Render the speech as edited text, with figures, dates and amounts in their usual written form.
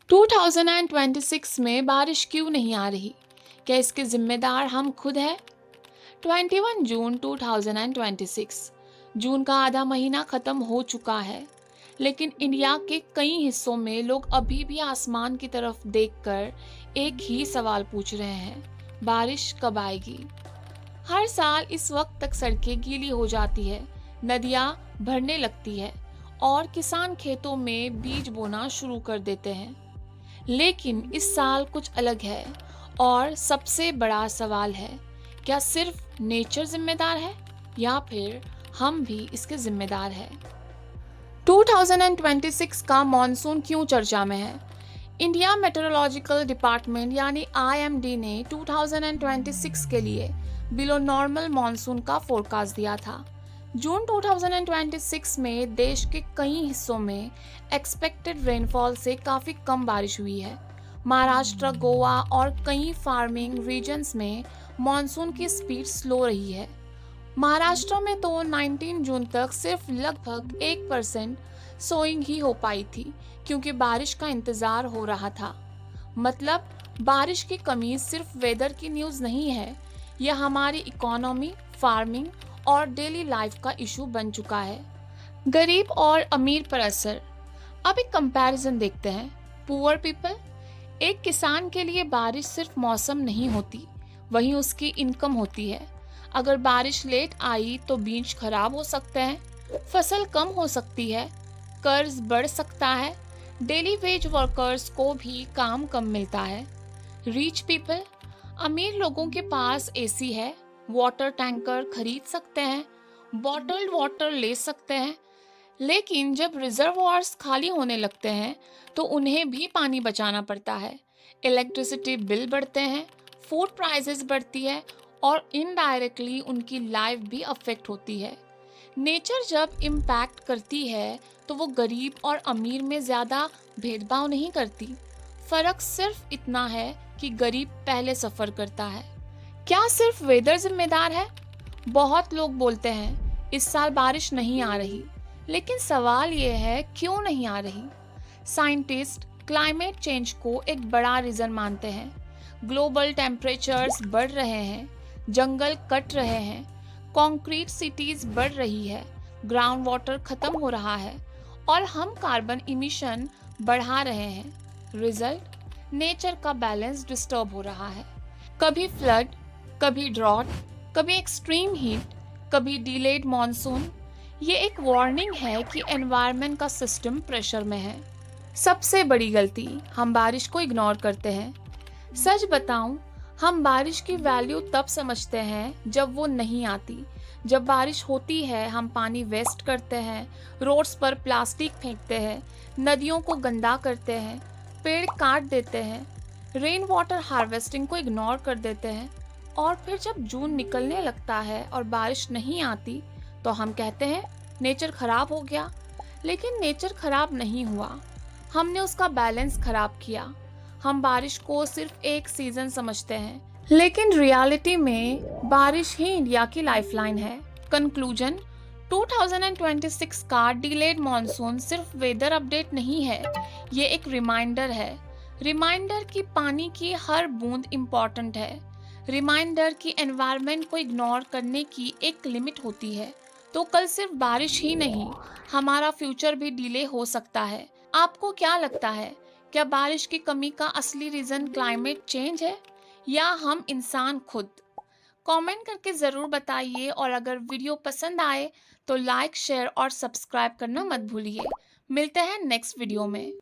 2026 में बारिश क्यों नहीं आ रही? क्या इसके जिम्मेदार हम खुद हैं? 21 जून 2026। जून का आधा महीना खत्म हो चुका है, लेकिन इंडिया के कई हिस्सों में लोग अभी भी आसमान की तरफ देखकर एक ही सवाल पूछ रहे हैं, बारिश कब आएगी? हर साल इस वक्त तक सड़कें गीली हो जाती है, नदियां भरने लगती है और किसान खेतों में बीज बोना शुरू कर देते हैं। लेकिन इस साल कुछ अलग है और सबसे बड़ा सवाल है, क्या सिर्फ नेचर जिम्मेदार है या फिर हम भी इसके जिम्मेदार हैं? 2026 का मॉनसून क्यों चर्चा में है? इंडिया मेट्रोलॉजिकल डिपार्टमेंट यानी IMD ने 2026 के लिए बिलो नॉर्मल मॉनसून का फोरकास्ट दिया था। जून 2026 में देश के कई हिस्सों में एक्सपेक्टेड रेनफॉल से काफ़ी कम बारिश हुई है। महाराष्ट्र, गोवा और कई फार्मिंग रीजन्स में मॉनसून की स्पीड स्लो रही है। महाराष्ट्र में तो 19 जून तक सिर्फ लगभग 1% सोइंग ही हो पाई थी, क्योंकि बारिश का इंतज़ार हो रहा था। मतलब बारिश की कमी सिर्फ वेदर की न्यूज़ नहीं है, यह हमारी इकोनॉमी, फार्मिंग और डेली लाइफ का इशू बन चुका है। गरीब और अमीर पर असर। अब एक कंपैरिजन देखते हैं। Poor people. एक किसान के लिए बारिश सिर्फ मौसम नहीं होती, वहीं उसकी इनकम होती है। अगर बारिश लेट आई तो बीज खराब हो सकते हैं, फसल कम हो सकती है, कर्ज बढ़ सकता है, डेली वेज वर्कर्स को भी काम कम मिलता है। Rich people. अमीर लोगों के पास AC है, वाटर टैंकर खरीद सकते हैं, बॉटल्ड वाटर ले सकते हैं। लेकिन जब रिजर्वॉयर्स खाली होने लगते हैं तो उन्हें भी पानी बचाना पड़ता है। इलेक्ट्रिसिटी बिल बढ़ते हैं, फूड प्राइसेस बढ़ती है और इनडायरेक्टली उनकी लाइफ भी अफेक्ट होती है। नेचर जब इम्पैक्ट करती है तो वो गरीब और अमीर में ज़्यादा भेदभाव नहीं करती। फ़र्क सिर्फ इतना है कि गरीब पहले सफ़र करता है। क्या सिर्फ वेदर जिम्मेदार है? बहुत लोग बोलते हैं इस साल बारिश नहीं आ रही, लेकिन सवाल ये है क्यों नहीं आ रही? साइंटिस्ट क्लाइमेट चेंज को एक बड़ा रीज़न मानते हैं। ग्लोबल टेम्परेचर्स बढ़ रहे हैं, जंगल कट रहे हैं, कंक्रीट सिटीज़ बढ़ रही है, ग्राउंड वाटर खत्म हो रहा है और हम कार्बन इमिशन बढ़ा रहे हैं। रिजल्ट, नेचर का बैलेंस डिस्टर्ब हो रहा है। कभी फ्लड, कभी ड्रॉट, कभी एक्सट्रीम हीट, कभी डिलेड मॉनसून। ये एक वार्निंग है कि एनवायरनमेंट का सिस्टम प्रेशर में है। सबसे बड़ी गलती, हम बारिश को इग्नोर करते हैं। सच बताऊं, हम बारिश की वैल्यू तब समझते हैं जब वो नहीं आती। जब बारिश होती है हम पानी वेस्ट करते हैं, रोड्स पर प्लास्टिक फेंकते हैं, नदियों को गंदा करते हैं, पेड़ काट देते हैं, रेन वाटर हार्वेस्टिंग को इग्नोर कर देते हैं और फिर जब जून निकलने लगता है और बारिश नहीं आती तो हम कहते हैं नेचर खराब हो गया। लेकिन नेचर खराब नहीं हुआ, हमने उसका बैलेंस खराब किया। हम बारिश को सिर्फ एक सीजन समझते हैं, लेकिन रियलिटी में बारिश ही इंडिया की लाइफलाइन है। कंक्लूजन, 2026 का डिलेड मॉनसून सिर्फ वेदर अपडेट नहीं है, ये एक रिमाइंडर है। रिमाइंडर कि पानी की हर बूंद इम्पॉर्टेंट है। रिमाइंडर कि एनवायरनमेंट को इग्नोर करने की एक लिमिट होती है। तो कल सिर्फ बारिश ही नहीं, हमारा फ्यूचर भी डिले हो सकता है। आपको क्या लगता है, क्या बारिश की कमी का असली रीज़न क्लाइमेट चेंज है या हम इंसान खुद? कमेंट करके ज़रूर बताइए और अगर वीडियो पसंद आए तो लाइक, शेयर और सब्सक्राइब करना मत भूलिए। मिलते हैं नेक्स्ट वीडियो में।